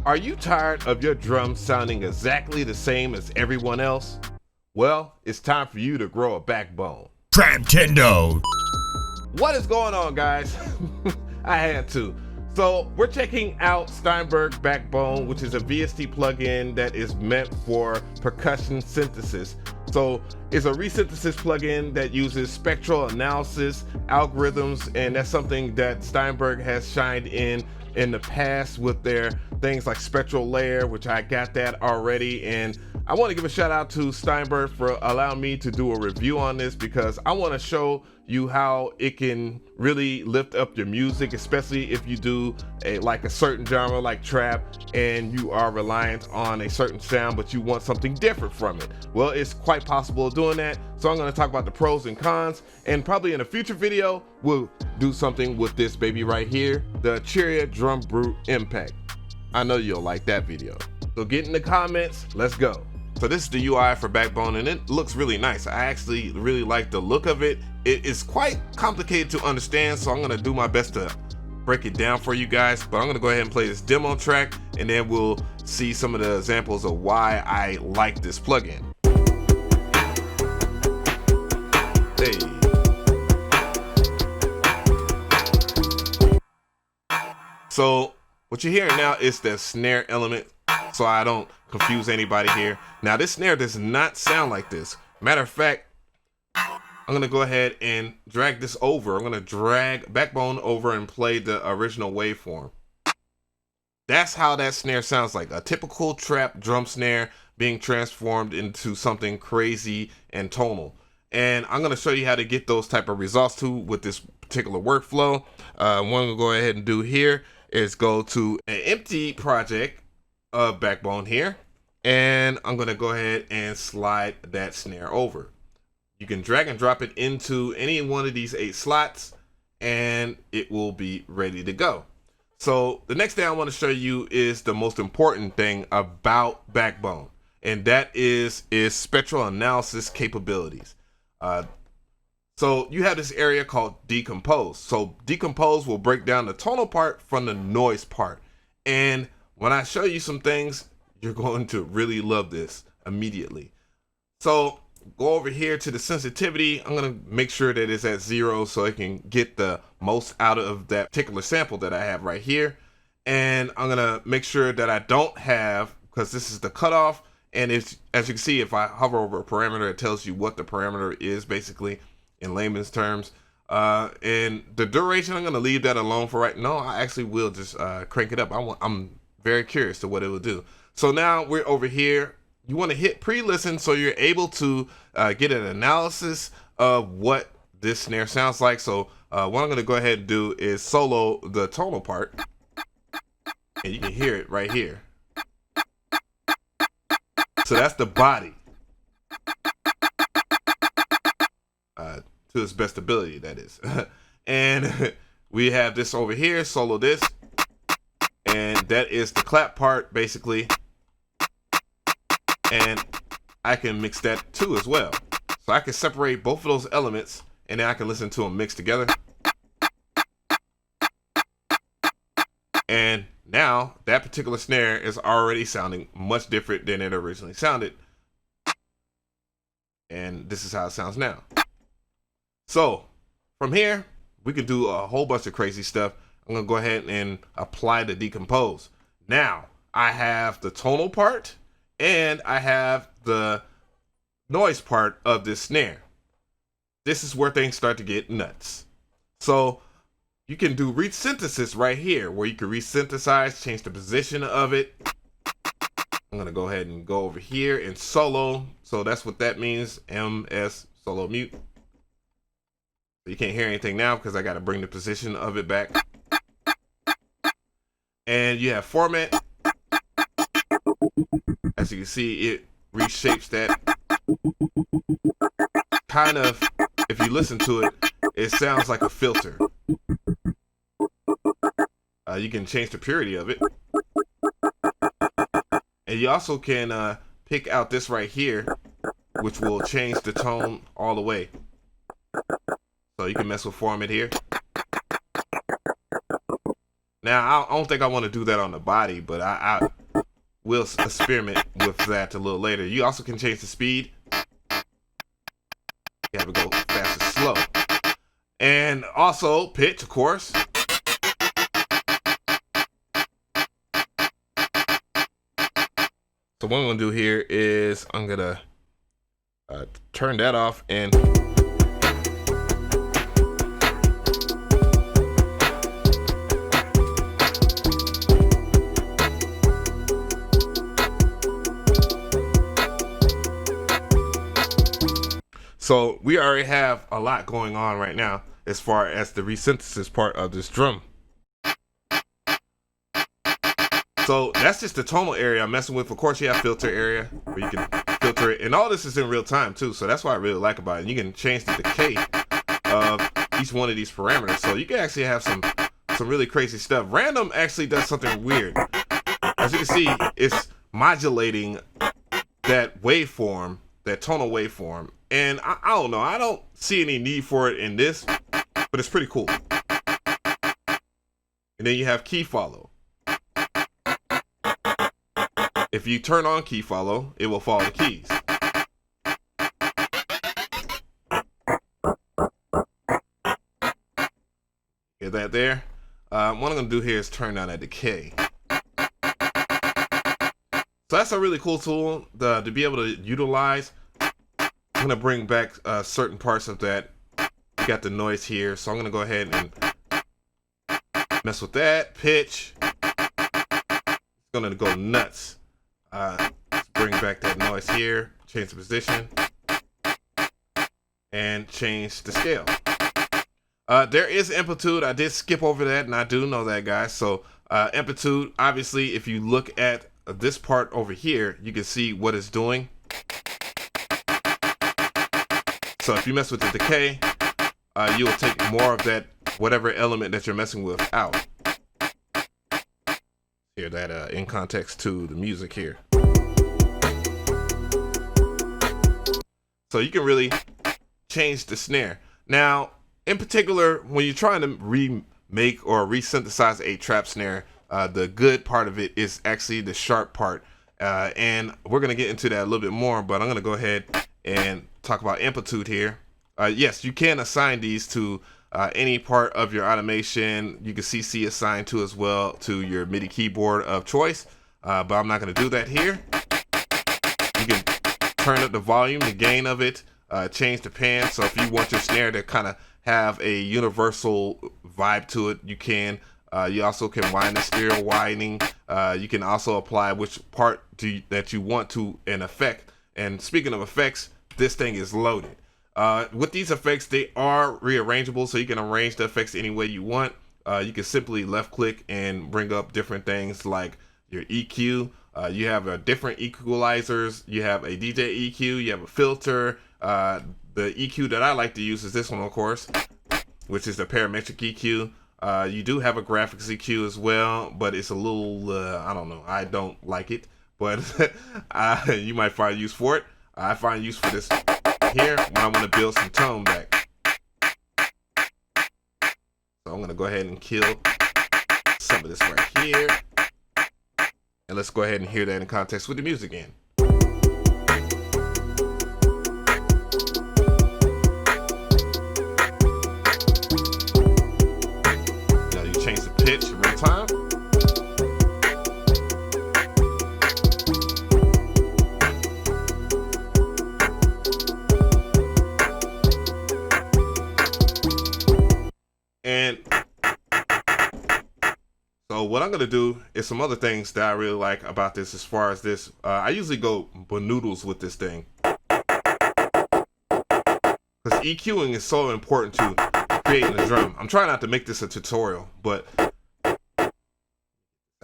Are you tired of your drums sounding exactly the same as everyone else? Well, it's time for you to grow a backbone. Traptendo. What is going on, guys? I had to. So we're checking out Steinberg Backbone, which is a VST plugin that is meant for percussion synthesis. So it's a resynthesis plugin that uses spectral analysis algorithms, and that's something that Steinberg has shined in the past with their things like spectral layer, which I got that already. And I want to give a shout out to Steinberg for allowing me to do a review on this, because I want to show you how it can really lift up your music, especially if you do like a certain genre like trap and you are reliant on a certain sound but you want something different from it. Well, it's quite possible of doing that. So I'm going to talk about the pros and cons, and probably in a future video we'll do something with this baby right here, the Cheeria Drum Brute Impact. I know you'll like that video. So get in the comments, let's go. So this is the UI for Backbone, and it looks really nice. I actually really like the look of it. It is quite complicated to understand, so I'm gonna do my best to break it down for you guys, but I'm gonna go ahead and play this demo track, and then we'll see some of the examples of why I like this plugin. Hey. So what you're hearing now is the snare element, so I don't confuse anybody here. Now this snare does not sound like this. Matter of fact, I'm gonna go ahead and drag this over. I'm gonna drag Backbone over and play the original waveform. That's how that snare sounds like, a typical trap drum snare being transformed into something crazy and tonal. And I'm gonna show you how to get those type of results too with this particular workflow. What I'm gonna go ahead and do here is go to an empty project of Backbone here, and I'm gonna go ahead and slide that snare over. You can drag and drop it into any one of these 8 slots and it will be ready to go. So the next thing I want to show you is the most important thing about Backbone, and that is spectral analysis capabilities. So you have this area called decompose. So decompose will break down the tonal part from the noise part. And when I show you some things, you're going to really love this immediately. So go over here to the sensitivity. I'm going to make sure that it's at 0 so I can get the most out of that particular sample that I have right here. And I'm going to make sure that I don't have, because this is the cutoff. And it's, as you can see, if I hover over a parameter, it tells you what the parameter is basically in layman's terms. And the duration, I'm going to leave that alone for right now. I actually will just crank it up. I'm very curious to what it will do. So now we're over here. You want to hit pre-listen so you're able to get an analysis of what this snare sounds like. So what I'm going to go ahead and do is solo the tonal part, and you can hear it right here. So that's the body to its best ability, that is. And we have this over here, solo this, and that is the clap part basically. And I can mix that too as well. So I can separate both of those elements, and then I can listen to them mixed together. And now that particular snare is already sounding much different than it originally sounded. And this is how it sounds now. So from here, we can do a whole bunch of crazy stuff. I'm gonna go ahead and apply the decompose. Now I have the tonal part, and I have the noise part of this snare. This is where things start to get nuts. So you can do resynthesis right here, where you can resynthesize, change the position of it. I'm gonna go ahead and go over here and solo. So that's what that means, MS solo mute. So you can't hear anything now because I gotta bring the position of it back. And you have format. As you can see, it reshapes that. Kind of, if you listen to it, it sounds like a filter. You can change the purity of it. And you also can pick out this right here, which will change the tone all the way. So you can mess with format here. Now, I don't think I want to do that on the body, but I will experiment with that a little later. You also can change the speed. You have to go fast and slow. And also pitch, of course. So what I'm going to do here is I'm going to turn that off and so we already have a lot going on right now as far as the resynthesis part of this drum. So that's just the tonal area I'm messing with. Of course, you have filter area where you can filter it, and all this is in real time too. So that's what I really like about it. You can change the decay of each one of these parameters, so you can actually have some really crazy stuff. Random actually does something weird. As you can see, it's modulating that waveform, that tonal waveform, and I don't know. I don't see any need for it in this, but it's pretty cool. And then you have key follow. If you turn on key follow, it will follow the keys. Get that there? What I'm going to do here is turn down that decay. So that's a really cool tool to be able to utilize. I'm going to bring back certain parts of that. You got the noise here, so I'm going to go ahead and mess with that. Pitch. It's going to go nuts. Let's bring back that noise here, change the position, and change the scale. There is amplitude. I did skip over that, and I do know that, guys. So amplitude, obviously, if you look at this part over here, you can see what it's doing. So if you mess with the decay, you will take more of that, whatever element that you're messing with, out. Hear that in context to the music here. So you can really change the snare. Now, in particular, when you're trying to remake or resynthesize a trap snare, the good part of it is actually the sharp part. And we're going to get into that a little bit more, but I'm going to go ahead and talk about amplitude here. Yes, you can assign these to any part of your automation. You can CC assigned to as well to your MIDI keyboard of choice, but I'm not going to do that here. You can turn up the volume, the gain of it, change the pan. So if you want your snare to kind of have a universal vibe to it, you can. You also can wind the stereo widening. You can also apply which part that you want to an effect. And speaking of effects, this thing is loaded. With these effects, they are rearrangeable, so you can arrange the effects any way you want. You can simply left click and bring up different things like your EQ. You have different equalizers. You have a DJ EQ. You have a filter. The EQ that I like to use is this one, of course, which is the parametric EQ. You do have a graphics EQ as well, but it's a little, I don't know. I don't like it, but you might find use for it. I find use for this here when I want to build some tone back. So I'm going to go ahead and kill some of this right here. And let's go ahead and hear that in context with the music again. Now you change the pitch in real time. And so what I'm going to do is some other things that I really like about this as far as this. I usually go banoodles with this thing. Because EQing is so important to creating a drum. I'm trying not to make this a tutorial, but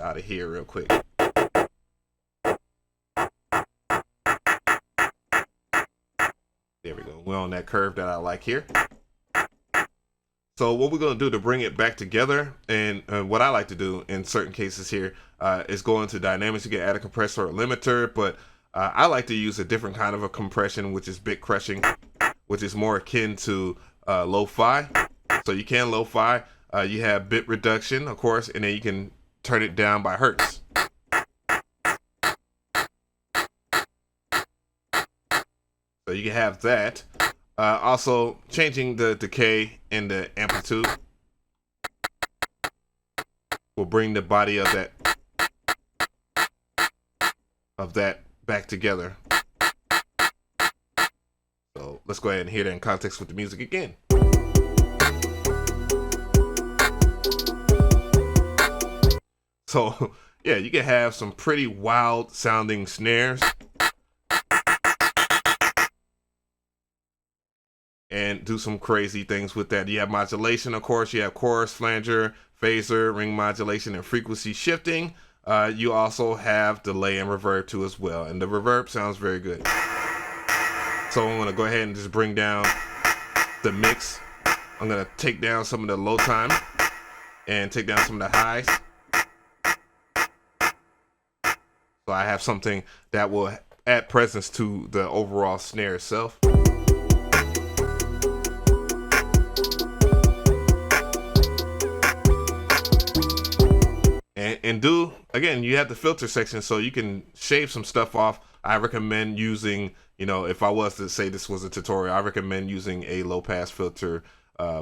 out of here real quick. There we go. We're on that curve that I like here. So what we're going to do to bring it back together, and what I like to do in certain cases here is go into dynamics. You can add a compressor or a limiter, but I like to use a different kind of a compression, which is bit crushing, which is more akin to lo-fi. So you can lo-fi. You have bit reduction, of course, and then you can turn it down by hertz. So you can have that. Also, changing the decay and the amplitude will bring the body of that back together. So let's go ahead and hear that in context with the music again. So yeah, you can have some pretty wild sounding snares and do some crazy things with that. You have modulation, of course. You have chorus, flanger, phaser, ring modulation, and frequency shifting. You also have delay and reverb too as well, and the reverb sounds very good. So I'm gonna go ahead and just bring down the mix. I'm gonna take down some of the low time and take down some of the highs. So I have something that will add presence to the overall snare itself. And do, again, you have the filter section, so you can shave some stuff off. I recommend using, if I was to say this was a tutorial, I recommend using a low pass filter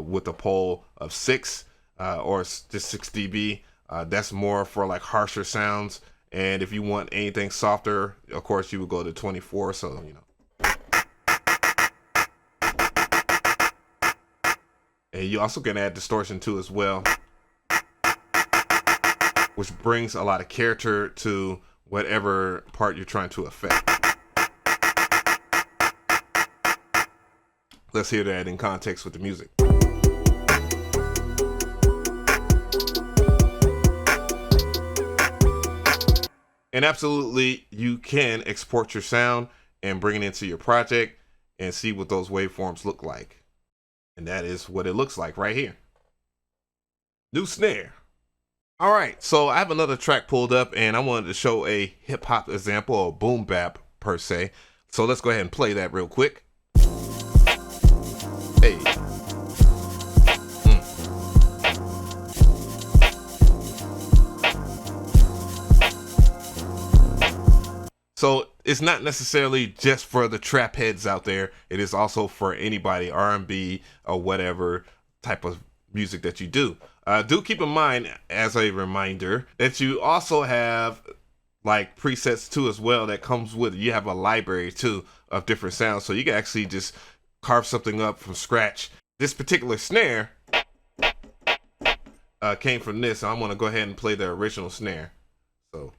with a pole of 6 or just 6 dB. That's more for like harsher sounds. And if you want anything softer, of course, you would go to 24. So, And you also can add distortion too as well, which brings a lot of character to whatever part you're trying to affect. Let's hear that in context with the music. And absolutely, you can export your sound and bring it into your project and see what those waveforms look like. And that is what it looks like right here. New snare. All right, so I have another track pulled up, and I wanted to show a hip hop example, or boom bap per se. So let's go ahead and play that real quick. Hey. So it's not necessarily just for the trap heads out there. It is also for anybody, R&B or whatever type of music that you do. Do keep in mind, as a reminder, that you also have like presets too as well that comes with it. You have a library too of different sounds, so you can actually just carve something up from scratch. This particular snare came from this, so I'm going to go ahead and play the original snare. So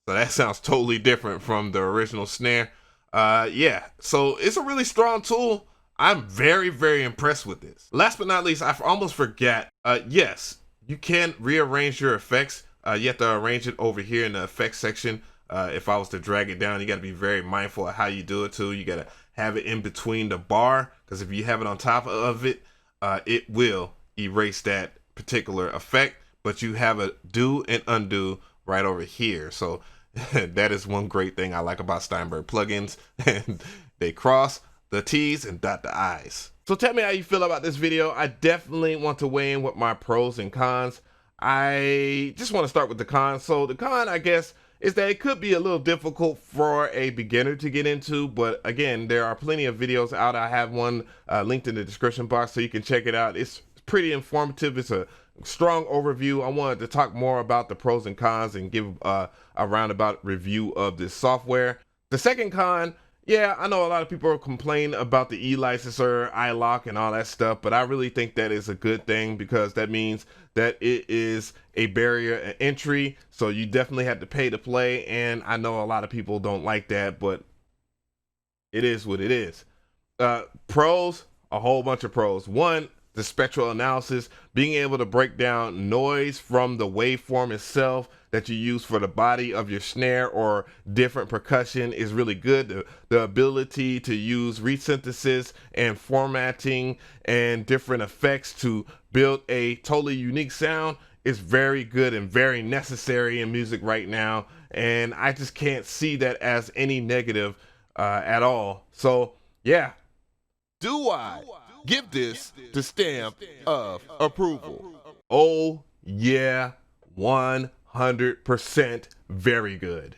that sounds totally different from the original snare. Yeah, so it's a really strong tool. I'm very, very impressed with this. Last but not least, I almost forgot. Yes, you can rearrange your effects. You have to arrange it over here in the effects section. If I was to drag it down, you got to be very mindful of how you do it too. You got to have it in between the bar, because if you have it on top of it, it will erase that particular effect. But you have a do and undo right over here. So that is one great thing I like about Steinberg plugins. And they cross the T's and dot the I's. So tell me how you feel about this video. I definitely want to weigh in with my pros and cons. I just want to start with the cons. So the con, I guess, is that it could be a little difficult for a beginner to get into, but again, there are plenty of videos out. I have one linked in the description box, so you can check it out. It's pretty informative. It's a strong overview. I wanted to talk more about the pros and cons and give a roundabout review of this software. The second con, yeah, I know a lot of people complain about the e-licenser, iLock, and all that stuff, but I really think that is a good thing, because that means that it is a barrier to entry, so you definitely have to pay to play, and I know a lot of people don't like that, but it is what it is. Pros, a whole bunch of pros. One, the spectral analysis, being able to break down noise from the waveform itself that you use for the body of your snare or different percussion is really good. The ability to use resynthesis and formatting and different effects to build a totally unique sound is very good and very necessary in music right now. And I just can't see that as any negative at all. So yeah, do I give this the stamp of approval. Oh yeah, 100% very good.